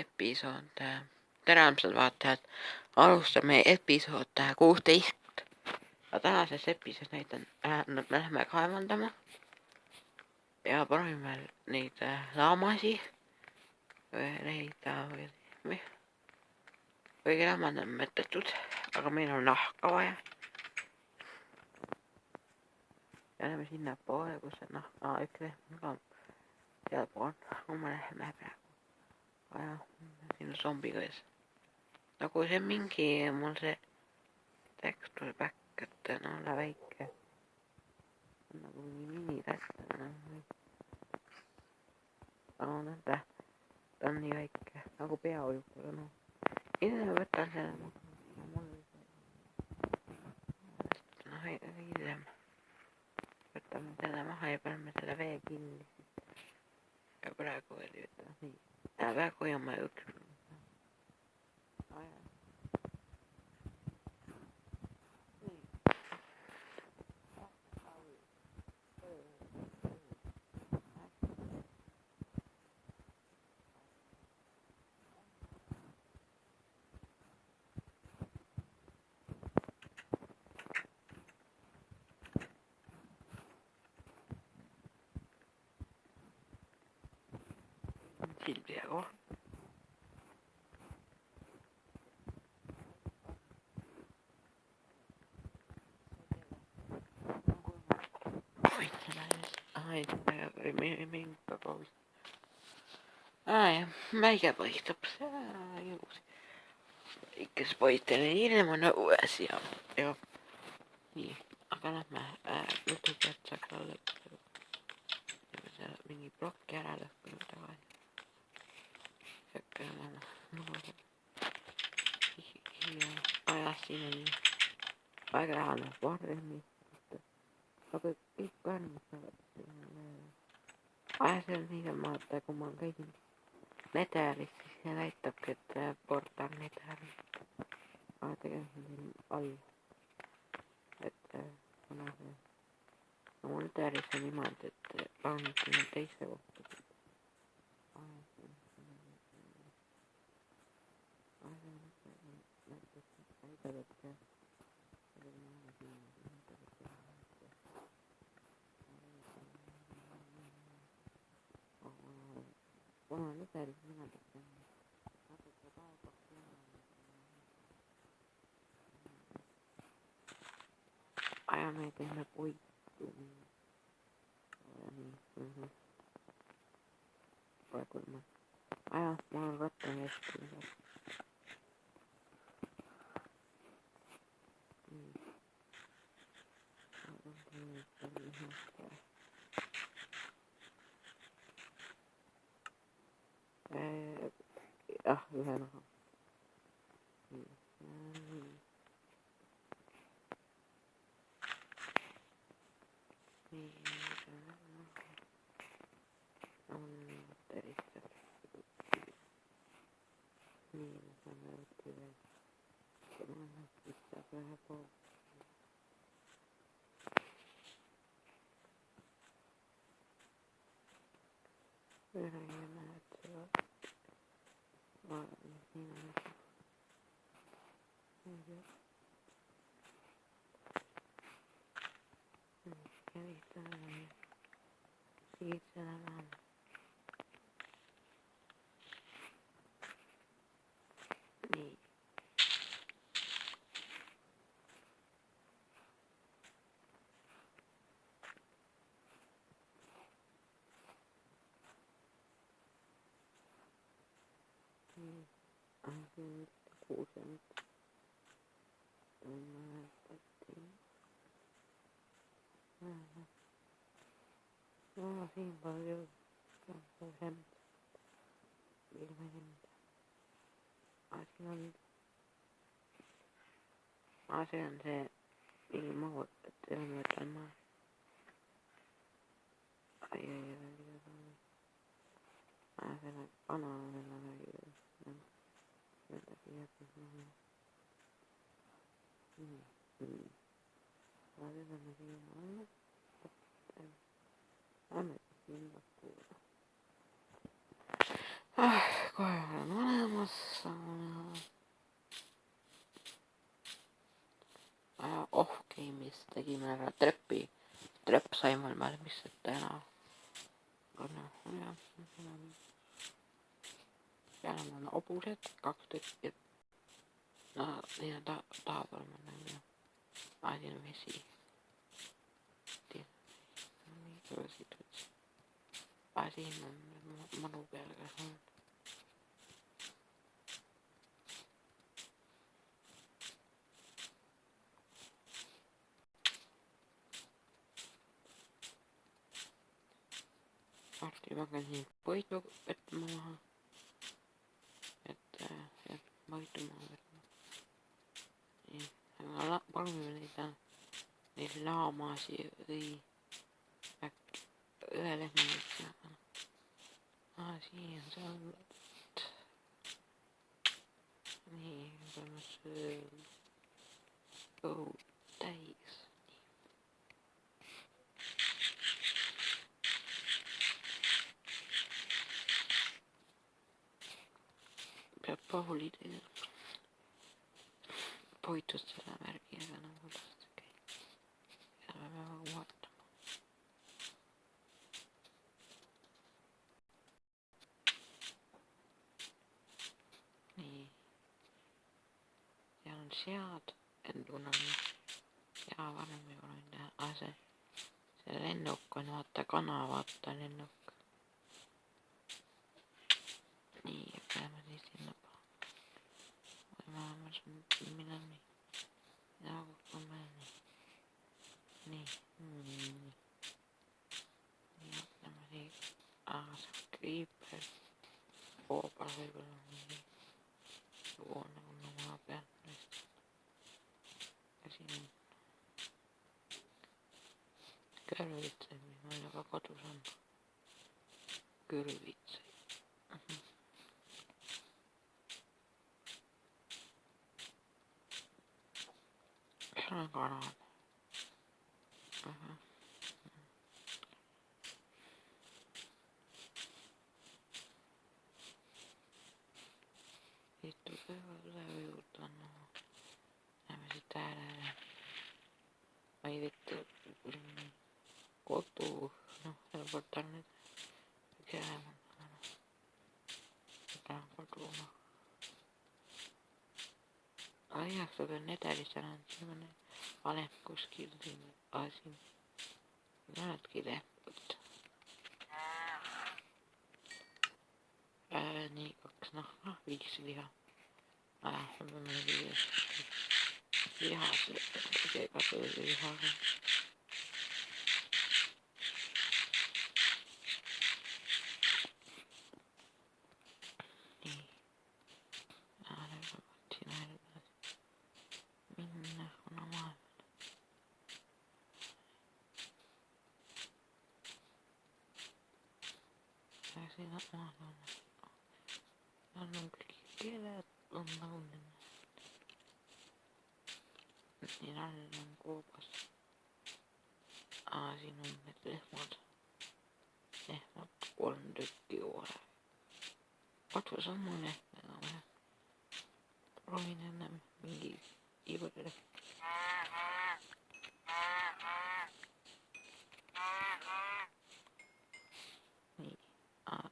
episood. tere armsad vaatajad, alustame episood 16. ja tänases episoodis me läheme kaevandama ja proovime neid laamasi leida või kõige lamad on mõttetud, aga meil on nahka vaja. ja läheme sinna poole, kus on nahka, üks lehm ka sealpool, oma lähme praegu. Vaja, siin on zombiga ees. nagu see mingi, mul see tekstur back, et no ole väike. nagu mingi minitäht. aga näete, ta on nii väike, nagu peaujuga, noh. ise võtan selle maha. noh, hiljem. võtame selle maha ja paneme selle vee kinni. ja praegu oli, ütleme nii. ja praegu hoiame üks. Silvia, mäige paistab, ilus. ikka spoitele ilm on õues ja nii, aga lähme jutupealt saaks olla mingi plokki ära lõhkunud tagasi. jah, siin on väga hea varmi, aga kõik karmustavad. see on nii, vaata, kui ma käisin Netheris, siis see näitabki, et portal Netheris. aga tegelikult siin all, et kuna see no Netheris on niimoodi, et pannud sinna teise kohta. kuna Netheris niimoodi, aja me teeme puitu. praegu ma olen võtnud hästi. ühe naha. kuusen. No siinä paljon kuusen ilmeisesti. Asian se ilma, että ilmoitan Asian kanavilla kohe olen siis tegime ära trepp sai mul valmis, et täna seal on hobused 2 tükki. No siinä taapalla mennään ja siinä vesi. Siinä on manu pelkäs on. Vartti makasin poitu vettämään. Että poitumaan vettämään. Niin, paljon niitä laamaisia yhdelle mennessä. Siinä se on. Niin, tämmössä täis. Pauli poitus sitä märkiä kanavasta. Ja vähän vuottamaan. Niin. Siellä on siat entunut. Ja varmemmin olen tähän ase. Se lennokko on vaata kanava ottaa lennokko. Niin, ja päämä siis sinne pahaan. Voi maailmassa minä niin. Ja koko mä niin. Niin. Ja tämmösiä creeper. Puopalveluilla niin. Tuonne kun ne maapäänneistä. Ja siinä on kylvitse, mihin on joka kotu sanoo. Kylvitse. Se on kanava. Vittu löytän. Näemme sit täällä. Ai vittu. Kotu. No, helpottaa nyt. Käämän. Tää on kotuna. Ai jaksoiko netärissä on semmonen valekuskiltiin asin. Näetkin lepput. Niin 2 nahkaa, 5 lihaa. On 5 lihaa se tekee kasvoi lihaa. Niin. Minne on maailma. Ja siinä maailma. On kevät on launen. Niin aina on kuopassa. Siinä on ne lehmät. Lehmät 3 tykkiä vuoroa. Katso samoin lehmät on vähän. Roinen nämä minkin ivoille. Niin,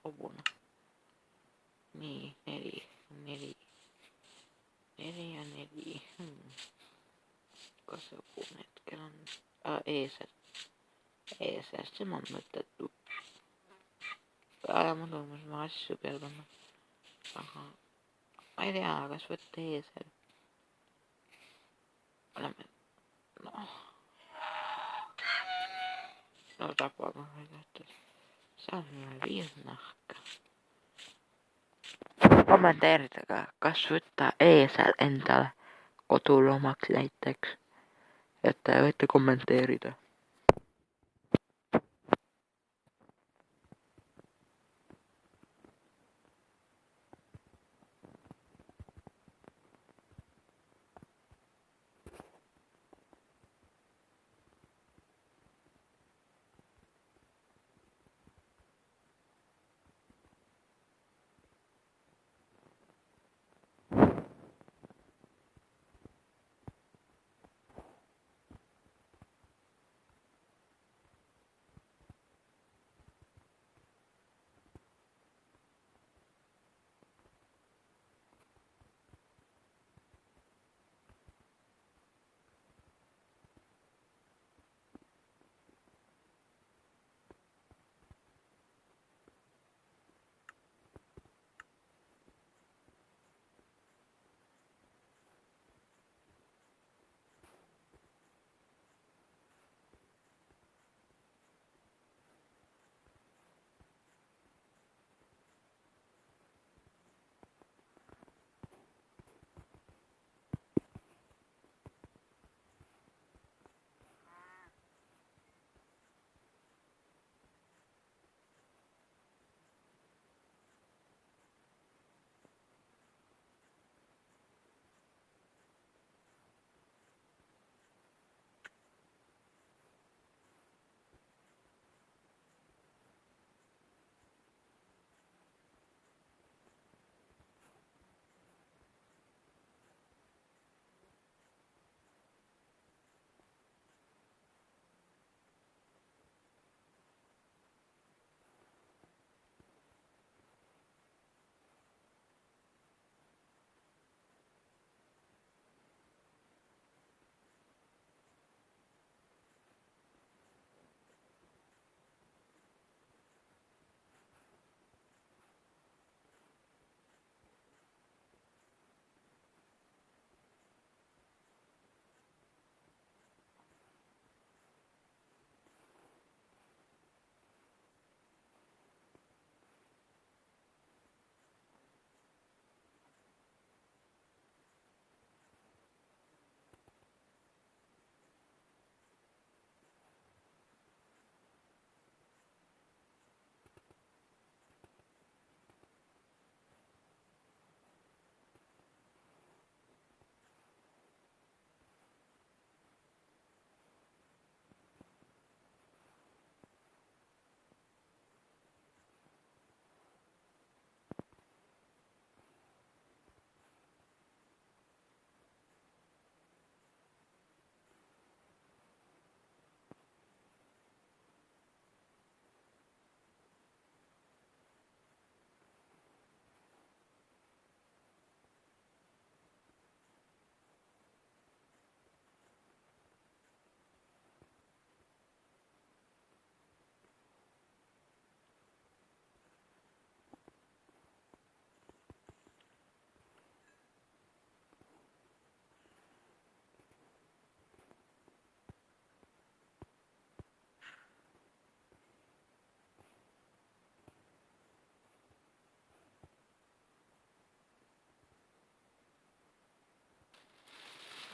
opuna. Niin, 4. Kasvun hetkellä on Eesä se mammotettu. Mun tuommoisen massupelkona. Aha. Ai jaa, kasvatte Eesä. Olemme. No tapaamaan että se on rinnakka. Kommenteerittakaa, kasvattaa Eesä entällä kotulomaksi näitteeksi. Että voitte kommenteerita.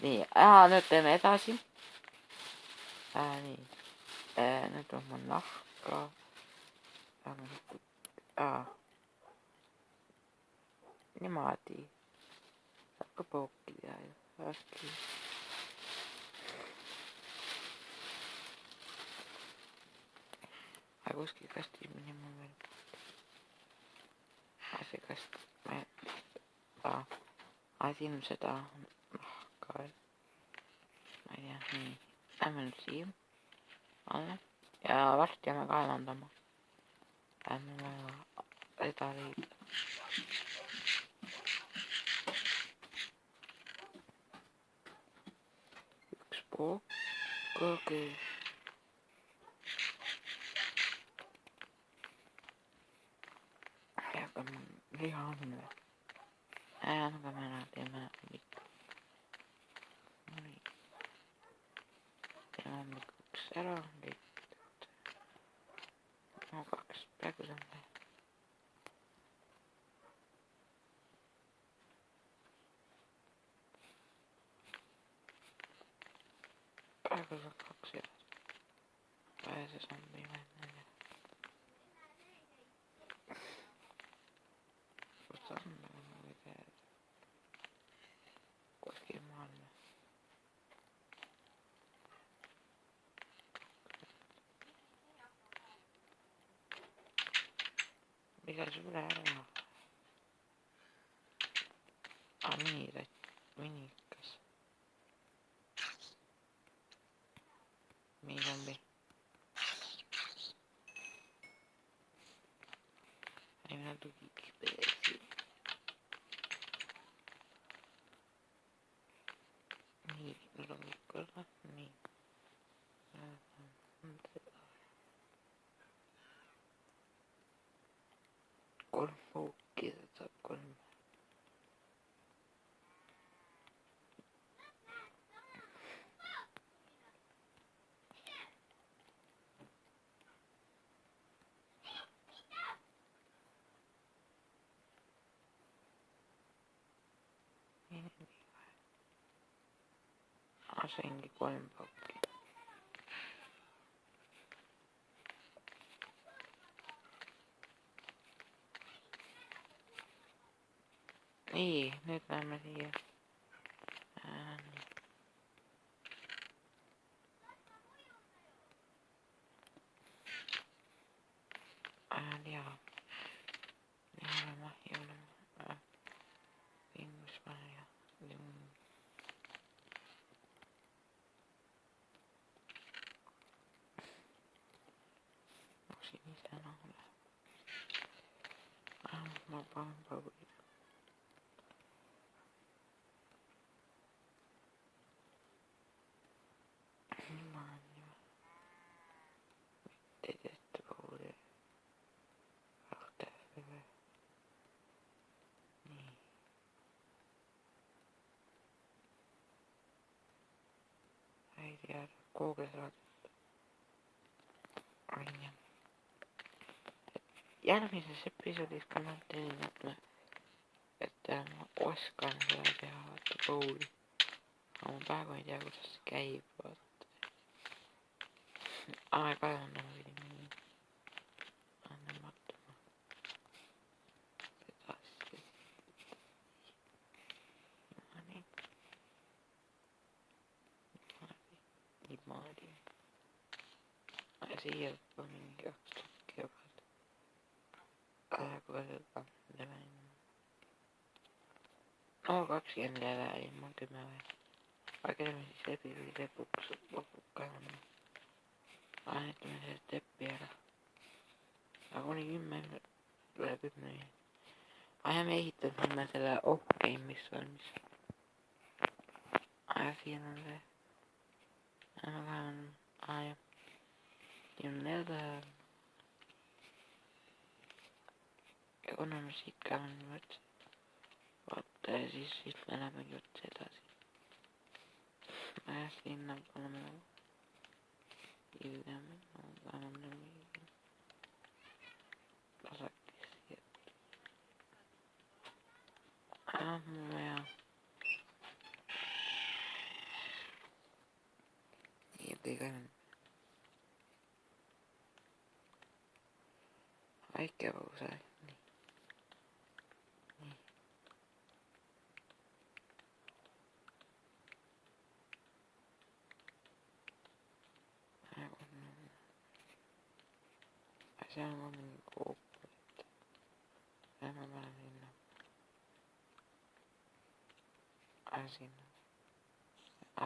nii, nüüd teeme edasi. Nii, nüüd on mul nahka. Niimoodi. Saab ka pookida ju, hästi. Aga kuskil kastis mõni mul veel. See kast, siin on seda nahka veel. Ma ei tea, nii. Lähme nüüd siia. Ja varsti jääme kaevandama. Lähme väga seda leida. Üks pook, kõige. Aga liha on veel. Aga me ära teeme mikro. Teeme mikroks ära. No 2, praegu see on veel. Praegu see on 2 edasi. See zombi veel. Kus ta on? Kuskil maal. Mida sulle ära? Minikas. Minizombi. Ei minä tukikipeesi. Niin, lonkkolla. Niin. 3 poukkia, saat 3. Aseenkin 3 poukkia. Niin, nyt lähdemme siihen. Liha. Liha mahjolema. Vinguspania. Sinistä nahla. Mä pahoin pahoin. Ja Google aina. Järgmises episoodis ma teen, et ma oskan seda teha, vaata kooli. Aga ma praegu ei tea, kuidas see käib, vaata. Kaevandama pidi nii. Annan vaatama. Seda asja. Niimoodi. Ja siia on mingi 2 tükki jagada. Kohe seda leveni. No 20 leveni, mul 10 veel. Aga teeme siis episoodi lõpuks kaevandama. Vahetame selle teppi ära. Aga kuni 10 tuleb 10. Jääme ehitame selle off-game'is valmis. Siin on see. Jah. Siin on nether. Ja kuna me siit käime nüüd. Vaata ja siis me läheme jutt edasi. Sinna paneme nagu. Ilgeme. Paneme mingi. Lasakis siia. Mul vaja. see. Nii. Seal on mingi koop. Ja ma panen sinna. Sinna.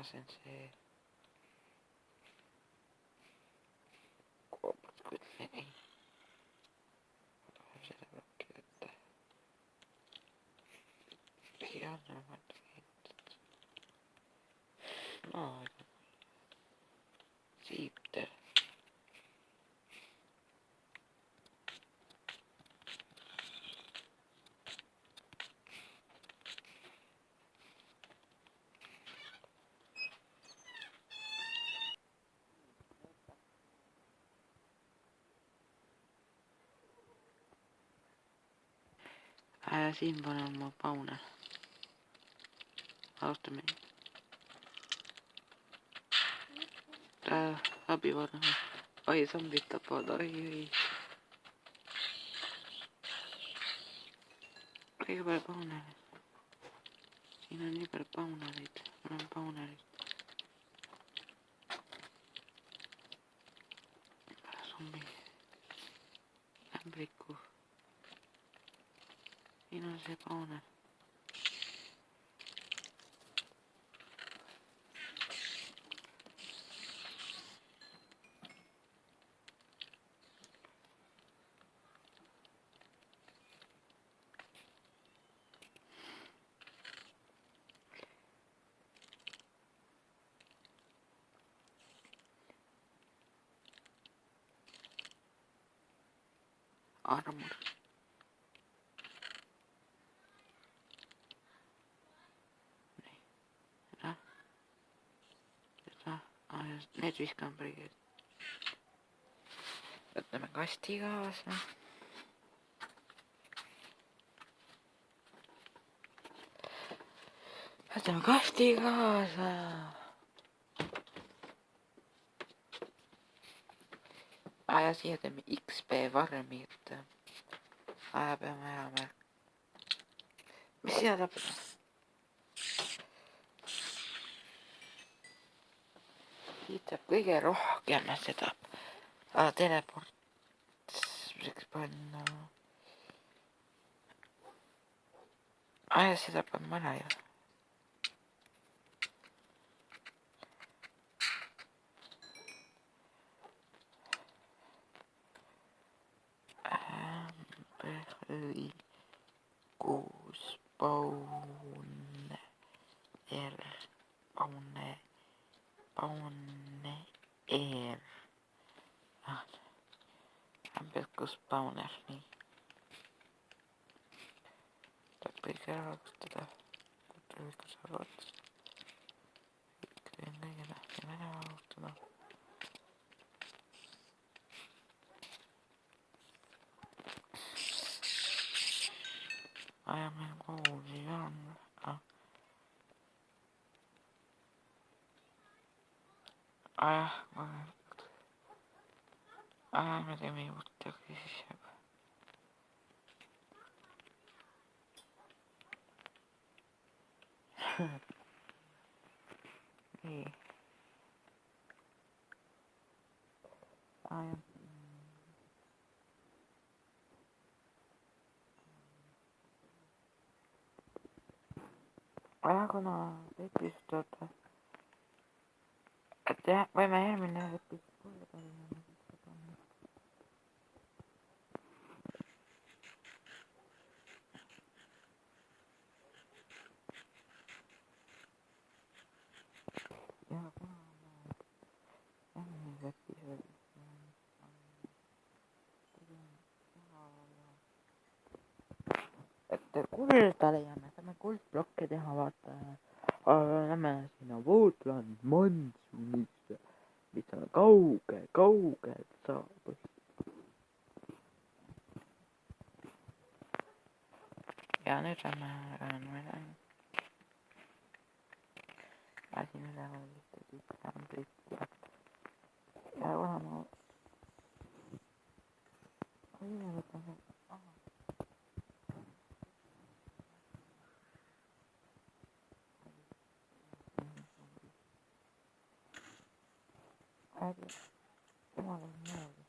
See on see. Koopat küll ei. Seda plokki võtta. Siia on vaata keetud. No, siipter. Siin panen ma paune. Alustame. Abivarna. Oi, zombid tapavad. Oi. Kõige palju paunerid. Siin on nii palju paunerid. Mul on paunerid. Zombi. Ämbriku. Siin on see pauner. Armor. Need viskan priigeid. Võtame kasti kaasa. Võtame kasti kaasa. Ja siia teeme XP varmi, et peame ära märkama. Mis siia tapab? Siit saab kõige rohkem seda teleportiks panna. Seda panna ära ju. Kuus paune Ämbelkus pauner, nii. Tuleb kõik ära kasutada. Kutulikus arvates. Kõige tähtsam ära kasutada. Ajame kooli on. Me teeme juurde, kui siis jääb. Nii. Kuna episood, et jah, võime järgmine episood ja kuna järgmine episood et kulda leiame, saame kuldblokke teha, vaata. Lähme sinna Woodland Mansionisse, mis on kaugelt saabus. Ja nüüd lähme siin üleval lihtsalt ämbrit ja kuna ma võtan räägi jumala moodi.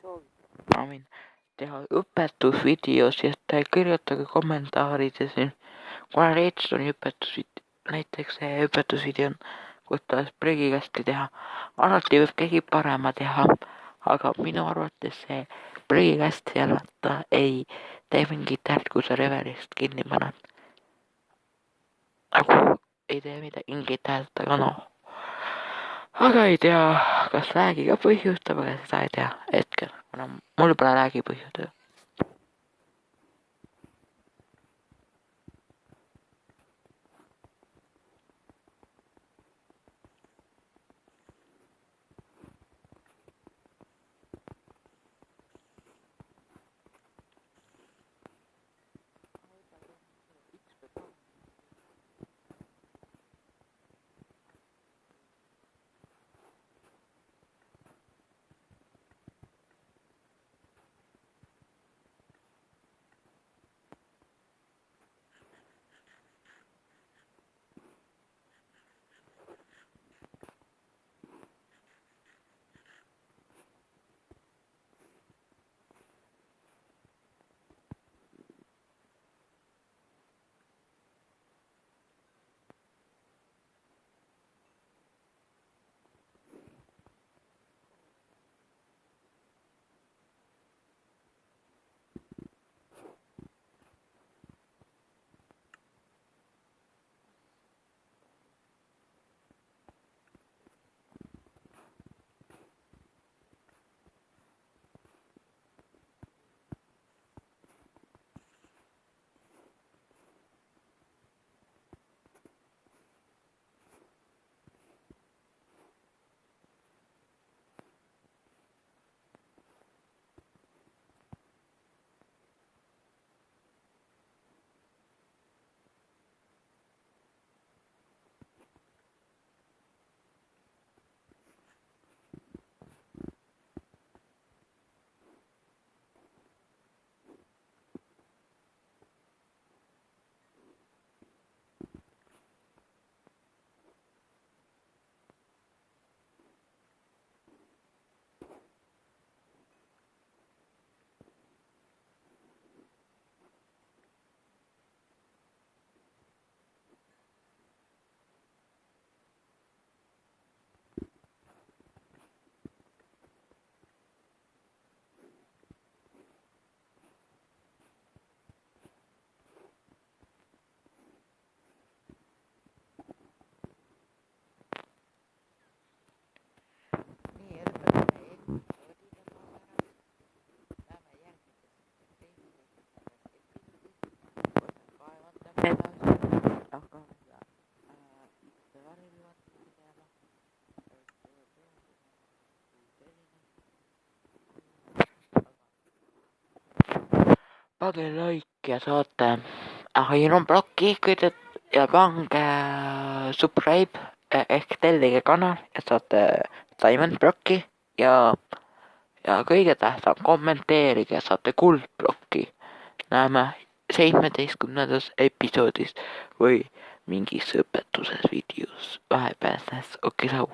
Soovib ma võin teha õpetusvideosid, kirjutage kommentaarides, kuna Redstone'i näiteks see õpetusvideo on, kuidas prügikasti teha. alati võib keegi parema teha, aga minu arvates see prügikast seal vaata ei tee mingit häält, kui sa reverist kinni paned. nagu ei tee mingit häält, aga noh. aga ei tea, kas läägi ka põhjustab, aga seda ei tea hetkel, kuna mul pole läägi põhjustada. pange like ja saate Iron Blocki ja pange subscribe ehk tellige kanal ja saate Diamond Blocki ja kõige tähtsam, kommenteerige, saate kuldblokki. Näeme 17. episoodis või mingis õpetuses videos vahepealses. Okei, sau.